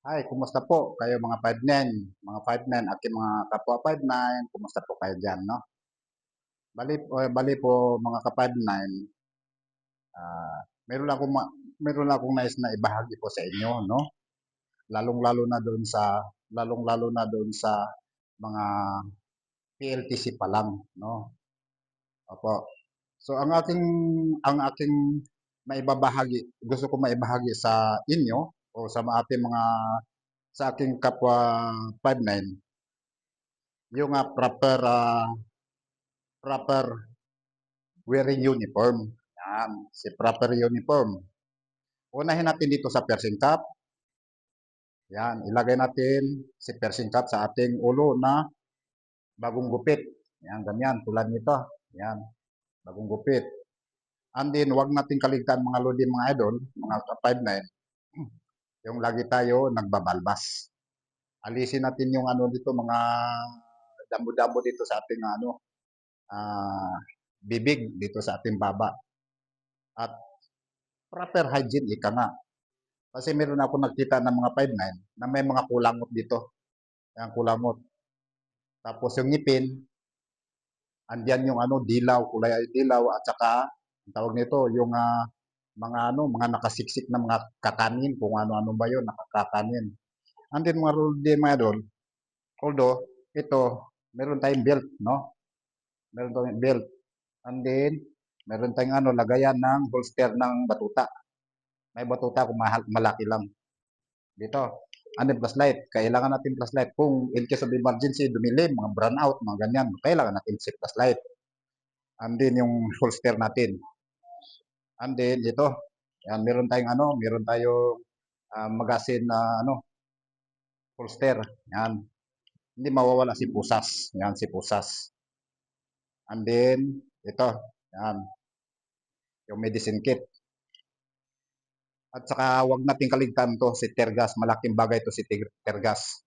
Hi, kumusta po kayo mga 5'9"? Mga 5'9", aking mga kapwa 5'9", kumusta po kayo diyan, no? Bali po mga ka-5'9", meron lang akong meron lang akong nais na ibahagi po sa inyo, no? Lalong-lalo na doon sa lalong-lalo na doon sa mga PLTC pa lang, no? Opo. So ang aking maibabahagi, gusto ko maibahagi sa inyo o sa ating mga sa aking kapwa 5'9", yung proper wearing uniform. Yan, si proper uniform. Unahin natin dito sa piercing cap. Yan, ilagay natin si piercing cap sa ating ulo na bagong gupit. Yan, ganyan, tulad nito. Yan, bagong gupit. And then, wag natin kaligtaan mga lodi, mga idol, mga 5'9", yung lagi tayo nagbabalbas. Alisin natin yung ano dito, mga damo-damo dito sa ating ah, bibig, dito sa ating baba. At proper hygiene, ika nga. Kasi meron ako nakita ng mga 5'9" na may mga kulangot dito. Ayan, kulangot. Tapos yung ngipin, andyan yung dilaw, kulay ay dilaw, at saka, ang tawag nito, yung mga nakasiksik na mga kakanin, kung ano-ano ba yun, nakakakanin. And then mga Rudy, mga idol, although, ito, meron tayong belt, no? Meron tayong belt. And then, meron tayong lagayan ng holster ng batuta. May batuta kung malaki lang. Dito. And then flashlight. Kailangan natin flashlight. Kung in case of emergency, dumilim, mga brownout, mga ganyan, kailangan natin si flashlight. And then yung holster natin. And then dito, yan, meron tayong magazine na holster. Yan. Hindi mawawala si pusas. Yan, si pusas. And then, ito, yan, yung medicine kit. At saka wag nating kaligtaan to si Tergas, malaking bagay to si Tergas.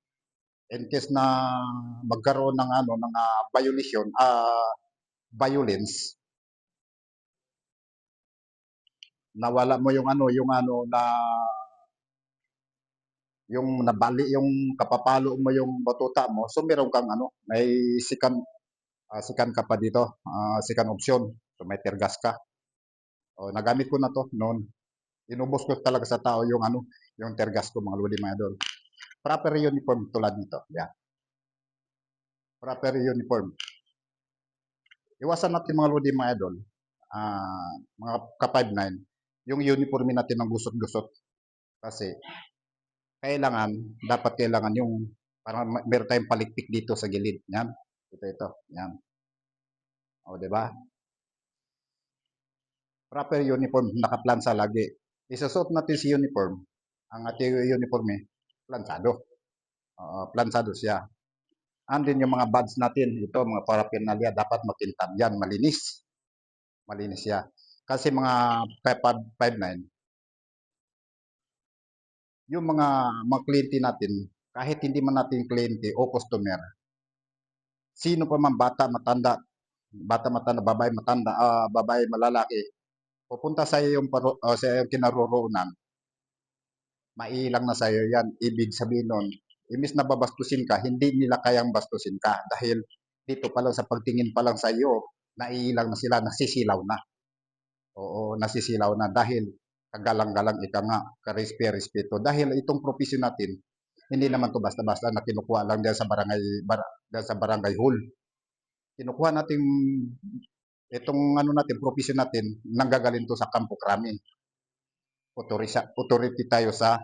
In case na magkaroon ng violence, nawala mo yung nabali yung kapapalo mo yung batuta mo, so meron kang may sikan ka pa dito, sikan option. So may Tergas ka. O, nagamit ko na to noon. Inubos ko talaga sa tao yung Tergas ko, mga lodi, mga idol. Proper uniform tulad nito. Yeah. Proper uniform. Iwasan natin mga lodi, mga idol. Mga ka-5'9", yung uniform natin ng gusot-gusot. Kasi dapat kailangan yung parang meron tayong palikpik dito sa gilid. Yan. Ito. Yan. O, di ba? Proper uniform, nakaplansa lagi. Isusot natin si uniform. Ang ating uniform plansado. Plansado siya. And din yung mga buds natin, ito, mga paraphernalia, dapat makintab yan, malinis. Malinis siya. Kasi mga 5'9", yung mga kliyente natin, kahit hindi man natin kliyente o customer, sino pa man bata, matanda, babae, malalaki, pupunta sa iyong kinaroroonan, maiilang na sa iyo yan. Ibig sabihin nun, imbis na babastusin ka, hindi nila kayang bastusin ka dahil dito pa lang sa pagtingin pa lang sa iyo, naiilang na sila, nasisilaw na. Oo, nasisilaw na dahil kagalang-galang, ika nga, karespeto. Dahil itong profesyon natin, hindi naman to basta-basta na kinukuha lang dyan sa barangay hall. Kinukuha natin itong natin, profesyon natin, nanggagaling to sa Kampo Krami. Authority tayo sa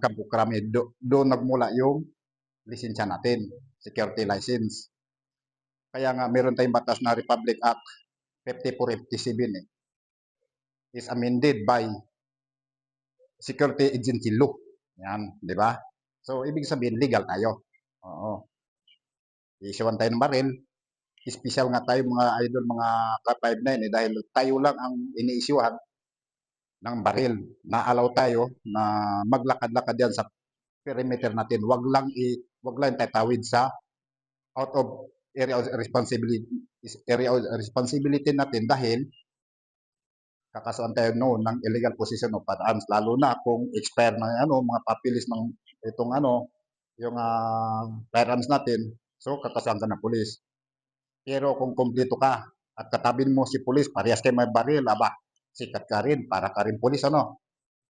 Kampo Krami. Doon nagmula yung lisensya natin, security license. Kaya nga, meron tayong batas na Republic Act 5457 is amended by Security Agency Law. Yan, di ba? So, ibig sabihin, legal tayo. Oo. Isuan tayo ng baril. Special nga tayo, mga idol, mga ka-5'9", dahil tayo lang ang iniisyuhan ng baril. Na-allow tayo na maglakad-lakad yan sa perimeter natin. Wag lang tatawid sa out of area of responsibility natin, dahil kakasuhan tayo noon ng illegal possession of firearms, lalo na kung expire na mga papilis ng itong yung firearms natin, so kakasuhan ka ng pulis. Pero kung kumpleto ka at katabi mo si pulis, parehas kayo may baril, aba, sikat ka rin, para ka rin pulis,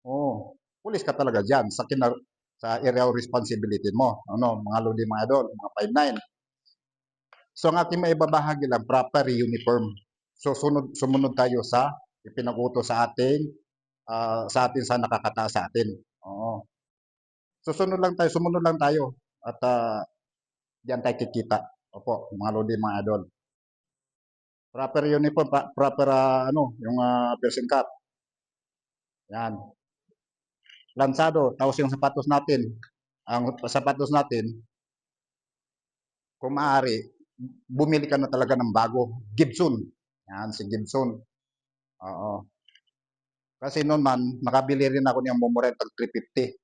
Oo, pulis ka talaga diyan sa area of responsibility mo, mga lodi, mga idol, mga 5'9". So ang ating maibabahagi lang, proper uniform. So sumunod tayo sa ipinag-utos sa atin sa nakakataas sa atin. Oo. Sumunod lang tayo at diyan tayo kikita. Opo, mga lodi, mga idol. Proper uniform, proper yung persing cap. Yan. Lansado, tapos yung sapatos natin. Ang sapatos natin, kung maaari, bumili ka na talaga ng bago. Gibson. Yan, si Gibson. Oo. Kasi noon man, nakabili rin ako niyang Momorel tag 350.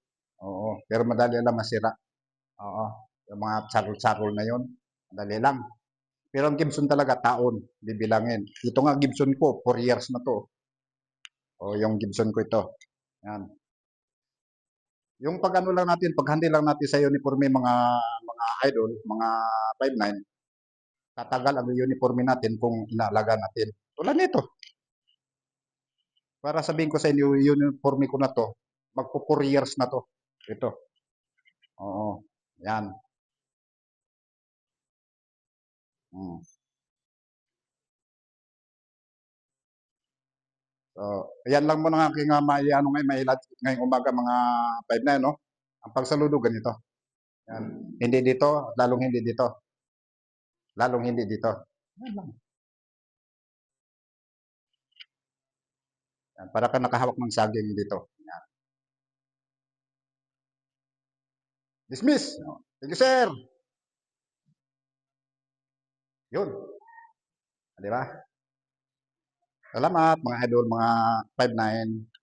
Oo. Pero madali lang masira. Oo. Yung mga charol-charol na yon, madali lang. Pero ang Gibson talaga, taon, bibilangin. Ito nga Gibson ko, 4 years na to. O yung Gibson ko ito. Yan. Yung pag-ano lang natin, paghandi lang natin sa uniforme mga idol, mga 5'9", tatagal ang uniforme natin kung inaalaga natin. Tulad nito. Para sabihin ko sa inyo, uniforme ko na to, magpo 4 years na to. Ito. Oo. Yan. Hmm. So, ayan lang muna ang aking mailat ngayong umaga, mga 5'9", no? Ang pagsaludo ganito. Yan. Hindi dito, lalong hindi dito. Lalong hindi dito. Yan lang. Yan. Para ka nakahawak ng saging dito. Yan. Dismiss. Thank you, sir. Yun. Di ba? Salamat, mga idol, mga 5'9".